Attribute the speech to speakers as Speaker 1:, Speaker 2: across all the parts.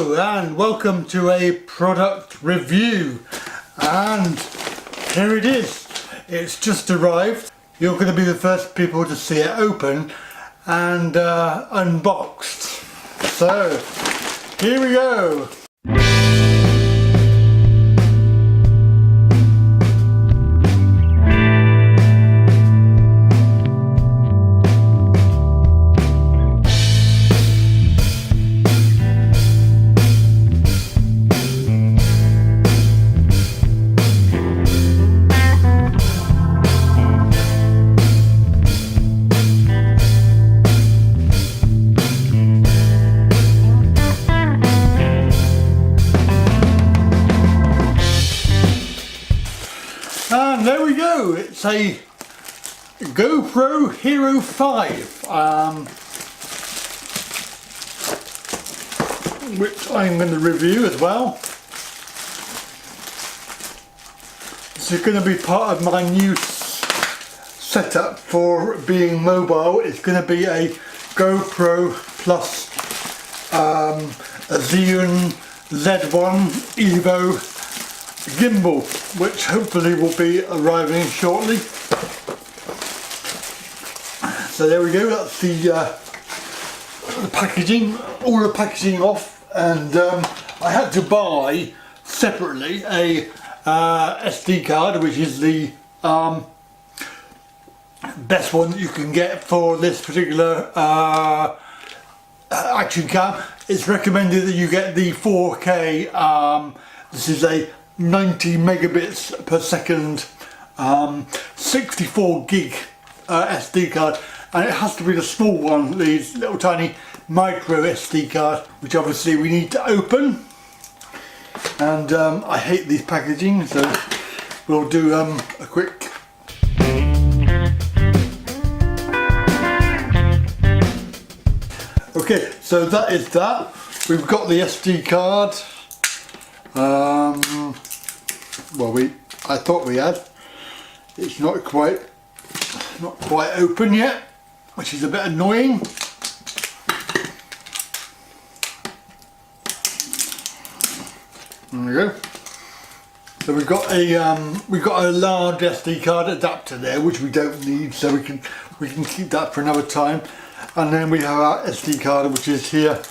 Speaker 1: Hello and welcome to a product review, and here it is. It's just arrived. You're going to be the first people to see it open and unboxed. So here we go. And there we go, it's a GoPro Hero 5, which I'm going to review as well. This is going to be part of my new setup for being mobile. It's going to be a GoPro plus a Xeon Z1 Evo gimbal, which hopefully will be arriving shortly. So there we go, that's the packaging, all the packaging off, and I had to buy separately a SD card, which is the best one that you can get for this particular action cam. It's recommended that you get the 4K, this is a 90 megabits per second 64 gig SD card, and it has to be the small one, these little tiny micro SD card, which obviously we need to open, and I hate these packaging, so we'll do a quick okay. So that is that. We've got the SD card. Well, I thought we had. It's not quite open yet, which is a bit annoying. There we go. So we've got a large SD card adapter there, which we don't need, so we can keep that for another time. And then we have our SD card, which is here.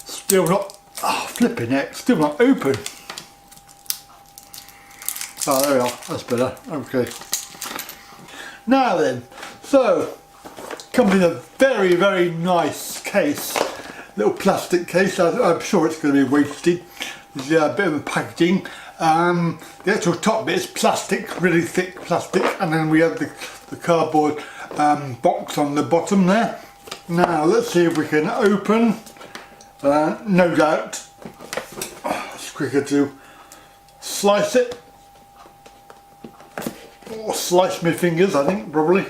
Speaker 1: Still not, flipping heck, still not open. Oh, there we are, that's better, okay. Now then, so, comes in a very, very nice case, little plastic case. I'm sure it's going to be wasted. There's a bit of a packaging. The actual top bit is plastic, really thick plastic, and then we have the cardboard box on the bottom there. Now, let's see if we can open. No doubt it's quicker to slice it, or slice my fingers, I think, probably.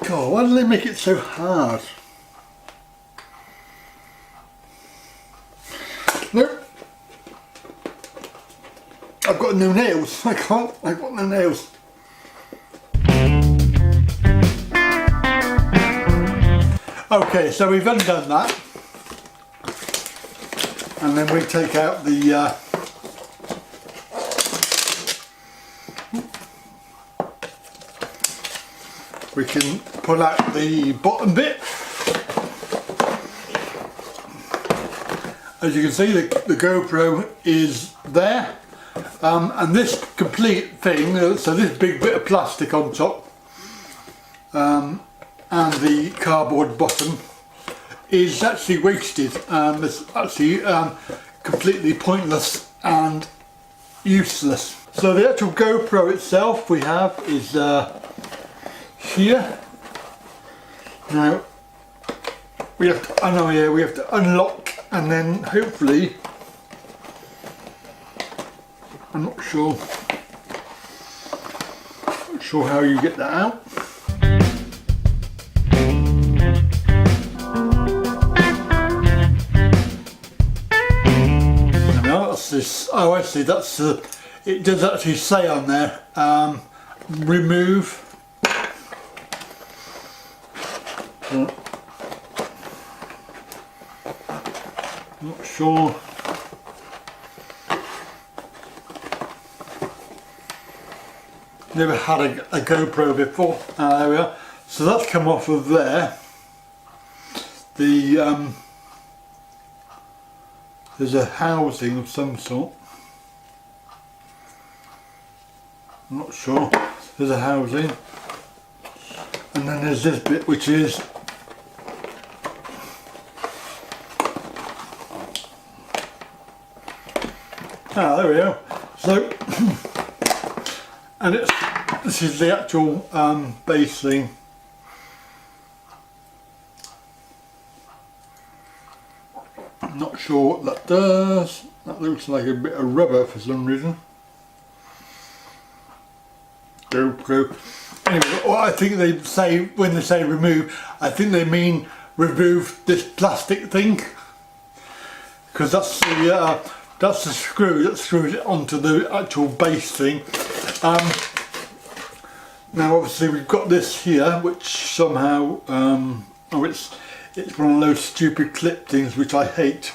Speaker 1: God, why do they make it so hard? Nope, I've got no nails. I've got no nails. Okay, so we've undone that, and then we take out the we can pull out the bottom bit. As you can see, the GoPro is there, and this complete thing, so this big bit of plastic on top, and the cardboard bottom is actually wasted. It's actually completely pointless and useless. So the actual GoPro itself we have is here. Now we have to, we have to unlock, and then hopefully, I'm not sure how you get that out. This, oh, I see, that's it does actually say on there remove Not sure. Never had a GoPro before. There we are. So that's come off of there. There's a housing of some sort. I'm not sure. There's a housing. And then there's this bit which is there we go. So and this is the actual base thing. I'm not sure what that does. That looks like a bit of rubber for some reason. GoPro. Anyway, what I think they say when they say remove, I think they mean remove this plastic thing, because that's the screw that screws it onto the actual base thing. Now obviously we've got this here, which somehow it's one of those stupid clip things which I hate,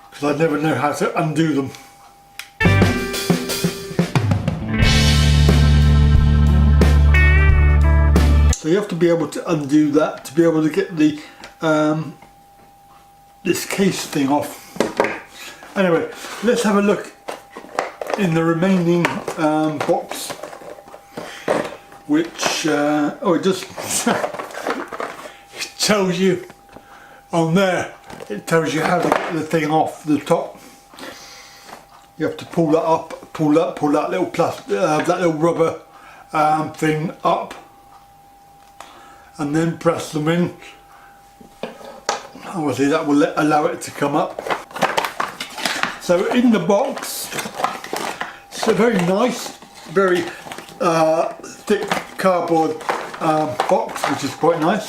Speaker 1: because I never know how to undo them. So you have to be able to undo that to be able to get the this case thing off. Anyway, let's have a look in the remaining box, which it just it tells you on there. It tells you how to get the thing off the top. You have to pull that up, pull that little that little rubber thing up, and then press them in. Obviously that will allow it to come up. So in the box, it's a very nice, very thick cardboard box, which is quite nice.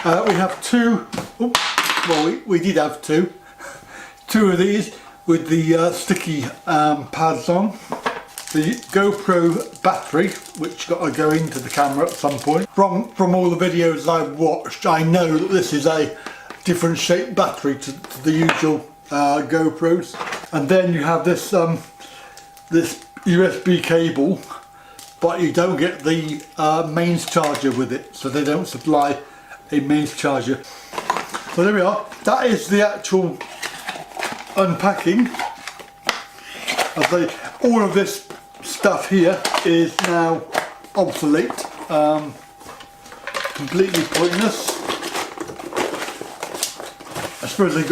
Speaker 1: We have two, well we did have two of these with the sticky pads on. The GoPro battery, which got to go into the camera at some point. From all the videos I've watched, I know that this is a different shaped battery to the usual GoPros. And then you have this this USB cable, but you don't get the mains charger with it, so they don't supply a mains charger. So there we are. That is the actual unpacking. All of this stuff here is now obsolete, completely pointless. I suppose they've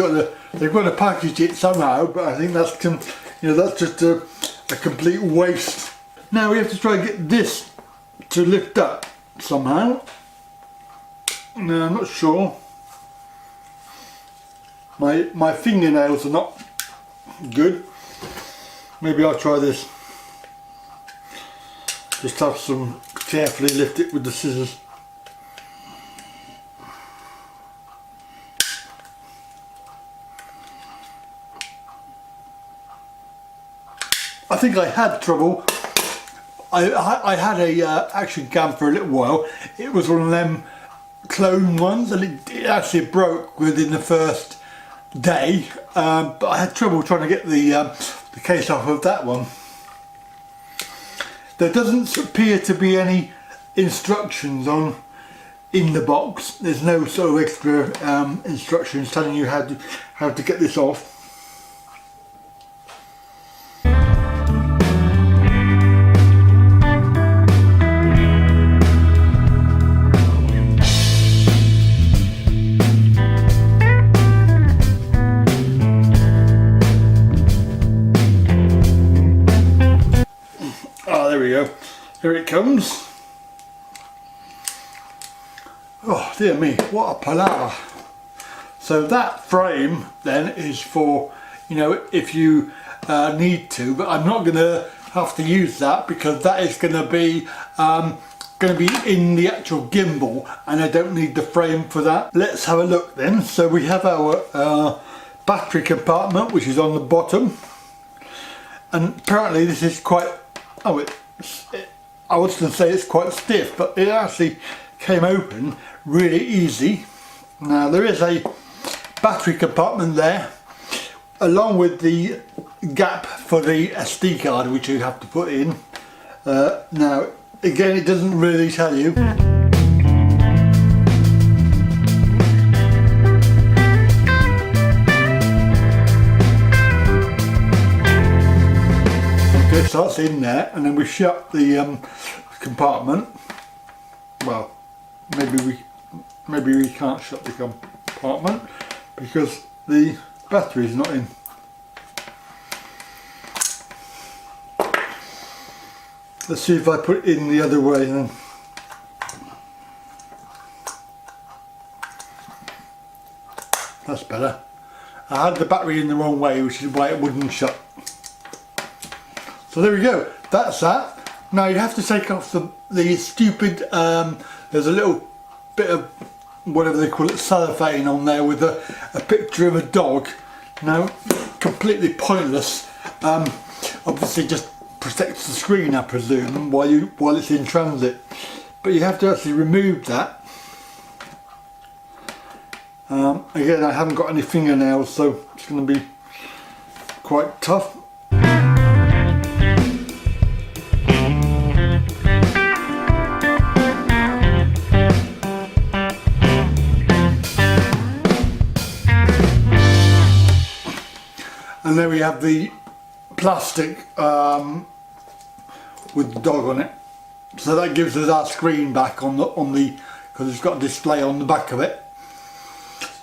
Speaker 1: got to package it somehow, but I think that's that's just a complete waste. Now we have to try and get this to lift up somehow. No, I'm not sure. My fingernails are not good. Maybe I'll try this. Just have some, carefully lift it with the scissors. I think I had trouble. I had a action cam for a little while. It was one of them clone ones, and it actually broke within the first day. But I had trouble trying to get the case off of that one. There doesn't appear to be any instructions in the box. There's no sort of extra instructions telling you how to get this off. There we go. Here it comes. Oh dear me, what a palaver. So that frame then is for, if you need to, but I'm not going to have to use that because that is going to be in the actual gimbal, and I don't need the frame for that. Let's have a look then. So we have our battery compartment, which is on the bottom, and apparently this is quite, I was going to say it's quite stiff, but it actually came open really easy. Now there is a battery compartment there, along with the gap for the SD card which you have to put in. Now again, it doesn't really tell you. Okay, so that's in there, and then we shut the compartment. Well, maybe we can't shut the compartment because the battery is not in. Let's see if I put it in the other way then. That's better. I had the battery in the wrong way, which is why it wouldn't shut. So there we go, that's that. Now you have to take off the stupid, there's a little bit of whatever they call it, cellophane on there with a picture of a dog. Now, completely pointless. Obviously just protects the screen, I presume, while it's in transit. But you have to actually remove that. Again, I haven't got any fingernails, so it's going to be quite tough. And there we have the plastic with the dog on it. So that gives us our screen back on the because it's got a display on the back of it.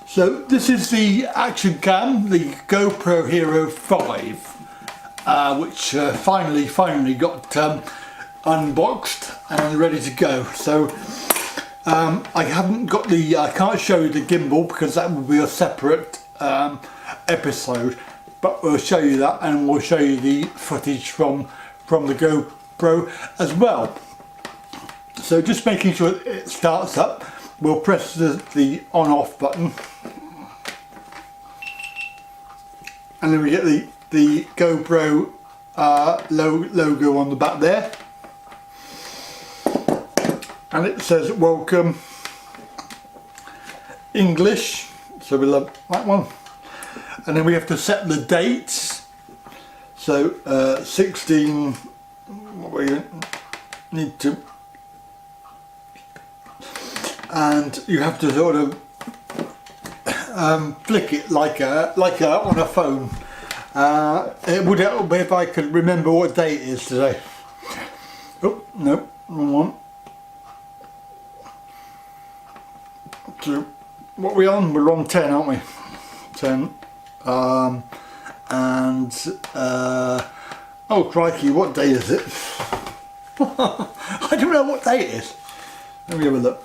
Speaker 1: So this is the action cam, the GoPro Hero 5, which finally got unboxed and ready to go. So I can't show you the gimbal because that would be a separate episode. But we'll show you that, and we'll show you the footage from the GoPro as well. So just making sure it starts up, we'll press the on-off button, and then we get the GoPro logo on the back there, and it says welcome English, so we love that one. And then we have to set the dates. So 16, what we need to, and you have to sort of flick it like on a phone. It would help me if I could remember what day it is today. Oh no, wrong one. So what are we on? We're on 10, aren't we? 10. Oh crikey, what day is it? I don't know what day it is. Let me have a look.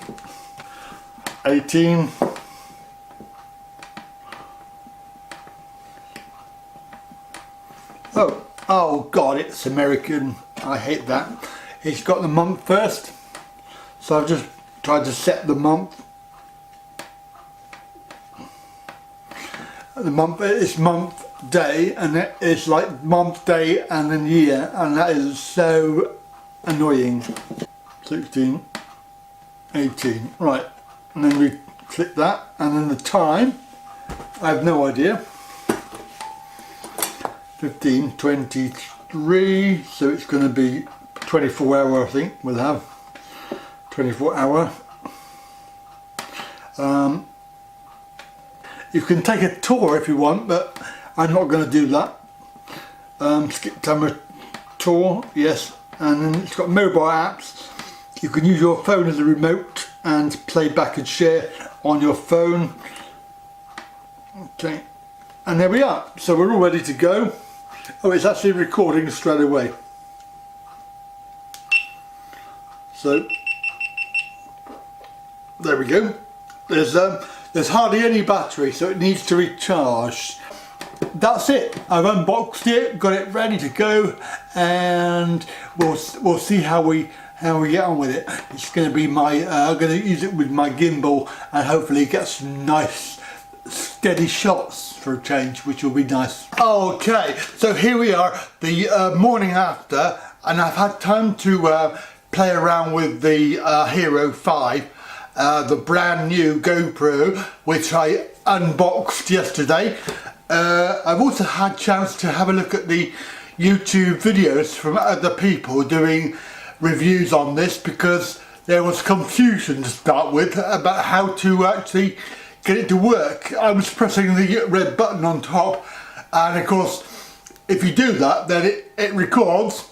Speaker 1: 18. Oh God, it's American. I hate that. It's got the month first. So I've just tried to set the month. The month, it's month, day, and it's like month, day, and then year, and that is so annoying. 16, 18, right, and then we click that, and then the time, I have no idea. 15, 23, so it's going to be 24 hour, I think we'll have. 24 hour. You can take a tour if you want, but I'm not going to do that. Skip camera tour, yes, and then it's got mobile apps. You can use your phone as a remote and play back and share on your phone. Okay, and there we are. So we're all ready to go. Oh, it's actually recording straight away. So there we go. There's hardly any battery, so it needs to recharge. That's it. I've unboxed it, got it ready to go, and we'll see how we get on with it. It's going to be I'm going to use it with my gimbal and hopefully get some nice steady shots for a change, which will be nice. Okay, so here we are, the morning after, and I've had time to play around with the Hero 5. The brand new GoPro, which I unboxed yesterday. I've also had a chance to have a look at the YouTube videos from other people doing reviews on this, because there was confusion to start with about how to actually get it to work. I was pressing the red button on top, and of course if you do that, then it records,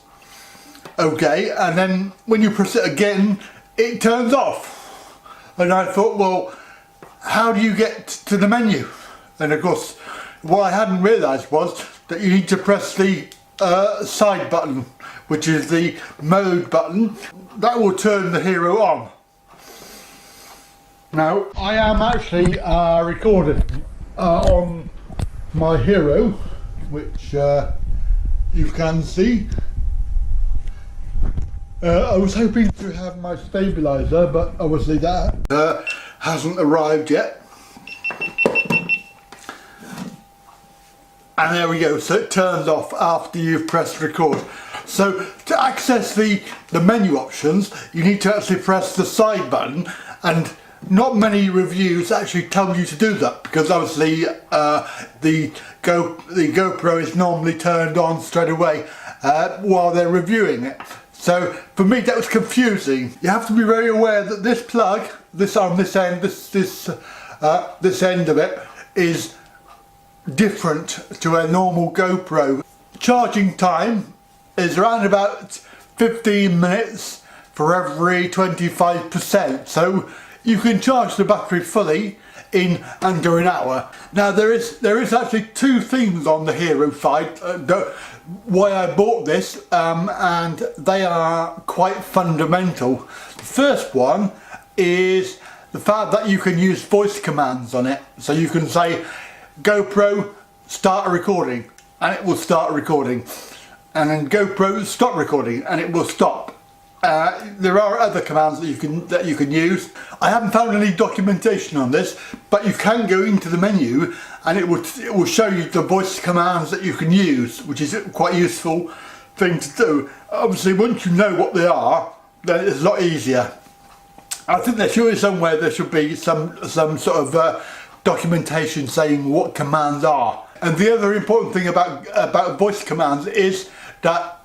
Speaker 1: okay, and then when you press it again it turns off. And I thought, well, how do you get to the menu? And of course what I hadn't realised was that you need to press the side button, which is the mode button. That will turn the Hero on. Now I am actually recording on my Hero, which you can see. I was hoping to have my stabiliser, but obviously that hasn't arrived yet. And there we go, so it turns off after you've pressed record. So to access the menu options, you need to actually press the side button, and not many reviews actually tell you to do that, because obviously the GoPro is normally turned on straight away while they're reviewing it. So for me that was confusing. You have to be very aware that this plug, this on this end, this end of it is different to a normal GoPro. Charging time is around about 15 minutes for every 25%, so you can charge the battery fully in under an hour. Now there is actually two things on the Hero side why I bought this, and they are quite fundamental. The first one is the fact that you can use voice commands on it, so you can say GoPro start a recording and it will start recording, and then GoPro stop recording and it will stop. There are other commands that you can use. I haven't found any documentation on this, but you can go into the menu and it will show you the voice commands that you can use, which is quite a useful thing to do. Obviously once you know what they are, then it's a lot easier. I think there should be some sort of documentation saying what commands are. And the other important thing about voice commands is that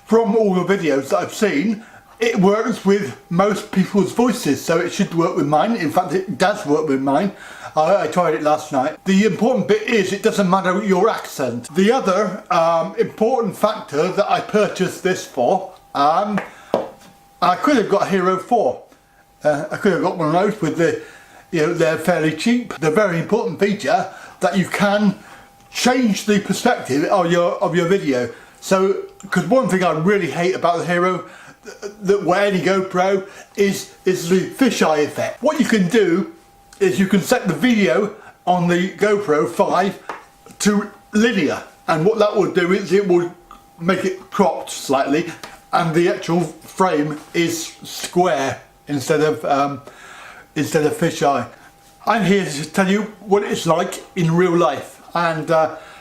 Speaker 1: from all the videos that I've seen, it works with most people's voices, so it should work with mine. In fact, it does work with mine. I tried it last night. The important bit is it doesn't matter your accent. The other important factor that I purchased this for, I could have got a Hero 4. I could have got one of those with the, they're fairly cheap. The very important feature that you can change the perspective of your video. So, because one thing I really hate about the Hero, any GoPro, is the fisheye effect. What you can do is you can set the video on the GoPro 5 to linear, and what that will do is it will make it cropped slightly, and the actual frame is square instead of fisheye. I'm here to tell you what it's like in real life, and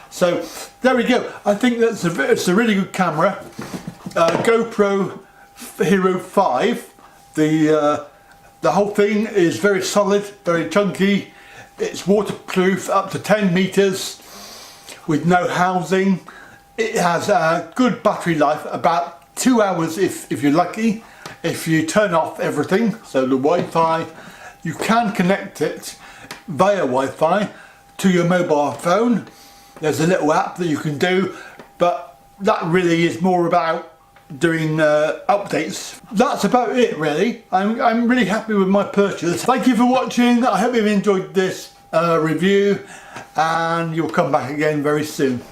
Speaker 1: so there we go. I think it's a really good camera. GoPro Hero 5. The whole thing is very solid, very chunky. It's waterproof up to 10 meters with no housing. It has a good battery life, about 2 hours if you're lucky. If you turn off everything, so the Wi-Fi, you can connect it via Wi-Fi to your mobile phone. There's a little app that you can do, but that really is more about doing updates. That's about it really. I'm really happy with my purchase. Thank you for watching. I hope you've enjoyed this review, and you'll come back again very soon.